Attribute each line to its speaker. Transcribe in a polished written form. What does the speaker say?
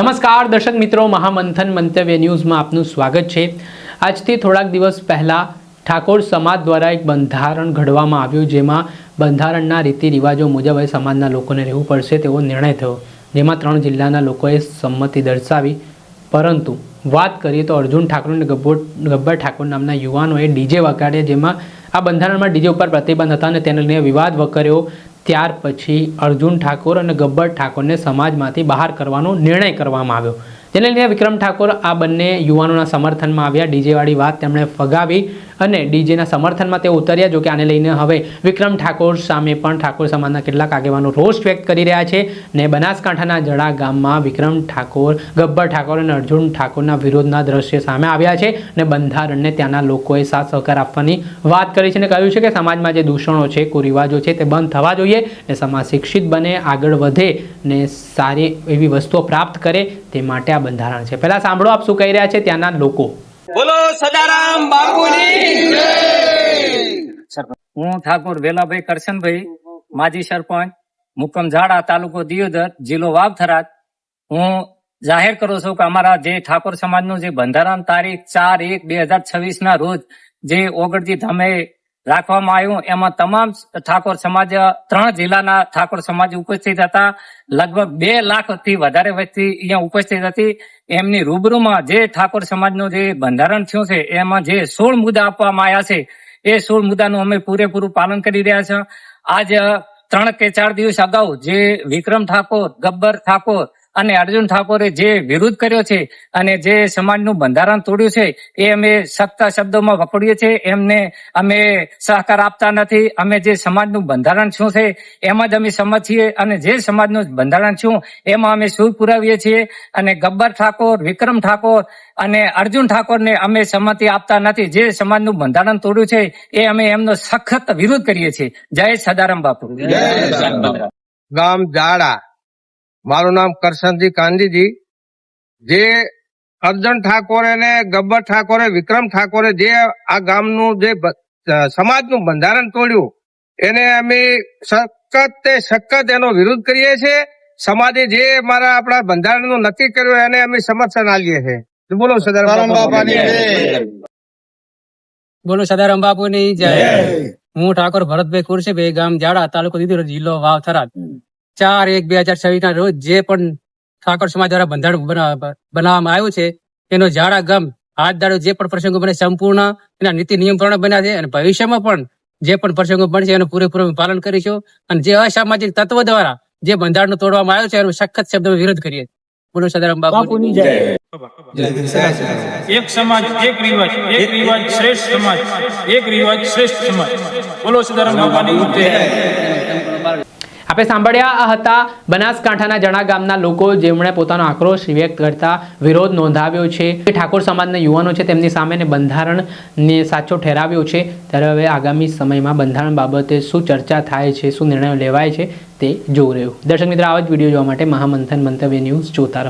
Speaker 1: નમસ્કાર દર્શક મિત્રો, મહામંથન મંતવ્ય ન્યૂઝમાં આપનું સ્વાગત છે। આજથી થોડાક દિવસ પહેલાં ઠાકોર સમાજ દ્વારા એક બંધારણ ઘડવામાં આવ્યું, જેમાં બંધારણના રીતિ રિવાજો મુજબ એ સમાજના લોકોને રહેવું પડશે તેવો નિર્ણય થયો, જેમાં 3 જિલ્લાના લોકોએ સંમતિ દર્શાવી। પરંતુ વાત કરીએ તો અર્જુન ઠાકોર અને ગબ્બર ઠાકોર નામના યુવાનોએ ડીજે વગાડ્યા, જેમાં આ બંધારણમાં ડીજે ઉપર પ્રતિબંધ હતા અને તેને લઈને વિવાદ વકર્યો। ત્યાર પછી અર્જુન ઠાકોર અને ગબ્બર ઠાકોરને સમાજમાંથી બહાર કરવાનો નિર્ણય કરવામાં આવ્યો, જેને લઈને વિક્રમ ઠાકોર આ બંને યુવાનોના સમર્થનમાં આવ્યા। ડીજેવાળી વાત તેમણે ફગાવી અને ડીજેના સમર્થનમાં તેઓ ઉતર્યા। જો કે આને લઈને હવે વિક્રમ ઠાકોર સામે પણ ઠાકોર સમાજના કેટલાક આગેવાનો રોષ વ્યક્ત કરી રહ્યા છે ને બનાસકાંઠાના જડા ગામમાં વિક્રમ ઠાકોર, ગબ્બર ઠાકોર અને અર્જુન ઠાકોરના વિરોધના દ્રશ્ય સામે આવ્યા છે ને બંધારણને ત્યાંના લોકોએ સાથ સહકાર આપવાની વાત કરી છે અને કહ્યું છે કે સમાજમાં જે દૂષણો છે, કુરિવાજો છે તે બંધ થવા જોઈએ ને સમાજ શિક્ષિત બને, આગળ વધે ને સારી એવી વસ્તુઓ પ્રાપ્ત કરે, તે માટે આ બંધારણ છે। પહેલા સાંભળો આપ શું કહી રહ્યા છે ત્યાંના લોકો।
Speaker 2: બોલો સદારામ બાપુની જય।
Speaker 3: હું ઠાકોર વેલાભાઈ કરશનભાઈ, માજી સરપંચ, મુકમ ઝાડા, તાલુકો દિયોદર, જિલ્લો વાવથરા। હું જાહેર કરું છું કે અમારા જે ઠાકોર સમાજનું જે બંધારણ તારીખ 4/1/2026 ના રોજ જે ઓગળજી ધામે રાખવામાં આવ્યું, એમાં તમામ ઠાકોર સમાજ 3 જિલ્લાના ઠાકોર સમાજ ઉપસ્થિત હતા। લગભગ 2 લાખથી વધારે વ્યક્તિ અહીંયા ઉપસ્થિત હતી। એમની રૂબરૂમાં જે ઠાકોર સમાજનું જે બંધારણ થયું છે એમાં જે 16 મુદ્દા આપવામાં આવ્યા છે એ 16 મુદ્દાનું અમે પૂરેપૂરું પાલન કરી રહ્યા છીએ। આજ 3 કે 4 દિવસ અગાઉ જે વિક્રમ ઠાકોર, ગબ્બર ઠાકોર અને અર્જુન ઠાકોરે જે વિરોધ કર્યો છે અને જે સમાજનું બંધારણ તોડ્યું છે એ અમે સખ્ત શબ્દોમાં વખોડીએ છીએ। એમને અમે સહકાર આપતા નથી। અમે જે સમાજનું બંધારણ શું છે એમાં જ અમે સમજ છીએ અને જે સમાજનું બંધારણ શું એમાં અમે સુર પુરાવીએ છીએ। અને ગબ્બર ઠાકોર, વિક્રમ ઠાકોર અને અર્જુન ઠાકોરને અમે સંમતિ આપતા નથી। જે સમાજનું બંધારણ તોડ્યું છે એ અમે એમનો સખત વિરોધ કરીએ છીએ। જય સદારામ બાપુ।
Speaker 4: ગામ જાડા, મારું નામ કરશનજી કાંજીજી। જે અર્જુન ઠાકોરે ને ગબ્બર ઠાકોરે, વિક્રમ ઠાકોરે જે આ ગામનું જે સમાજનું બંધારણ તોડ્યું એને અમે સખત એનો વિરોધ કરીએ છીએ। સમાજે જે આપણા બંધારણનું નક્કી કર્યું એને અમે સમર્થન આપીએ છીએ। બોલો સદારામ બાપાની જય।
Speaker 5: બોલો સદારામ બાપુની જય। હું ઠાકોર ભરતભાઈ ખુરશીભાઈ, ગામ જાડા, તાલુકો દિયોદર, જિલ્લો વાવથરા। 4/1/2026 ના રોજ જે પણ ઠાકોર સમાજ દ્વારા બંધારણ બનાવવામાં આવ્યું છે એનો જાડા ગામ હાથ દાડો જે પણ પ્રસંગો બને સંપૂર્ણ એના નીતિ નિયમ પ્રમાણે બન્યા છે અને ભવિષ્યમાં પણ જે પણ પ્રસંગો બનશે એનું પૂરેપૂરું પાલન કરીશું। અને જે અસામાજિક તત્વો દ્વારા જે બંધારણ તોડવામાં આવ્યું છે એનો સખત શબ્દમાં વિરોધ કરીએ। બોલો સદારામ બાપુની જય।
Speaker 2: એક સમાજ એક રિવાજ શ્રેષ્ઠ સમાજ, એક રિવાજ શ્રેષ્ઠ સમાજ। બોલો સદારામ બાપાની જય।
Speaker 1: આપણે સાંભળ્યા આ હતા બનાસકાંઠાના જણા ગામના લોકો, જેમણે પોતાનો આક્રોશ વ્યક્ત કરતા વિરોધ નોંધાવ્યો છે। ઠાકોર સમાજના યુવાનો છે તેમની સામે બંધારણને સાચો ઠેરાવ્યો છે। ત્યારે હવે આગામી સમયમાં બંધારણ બાબતે શું ચર્ચા થાય છે, શું નિર્ણયો લેવાય છે તે જોવું રહ્યું। દર્શક મિત્રો, આવા જ વિડીયો જોવા માટે મહામંથન મંતવ્ય ન્યૂઝ જોતા રહો।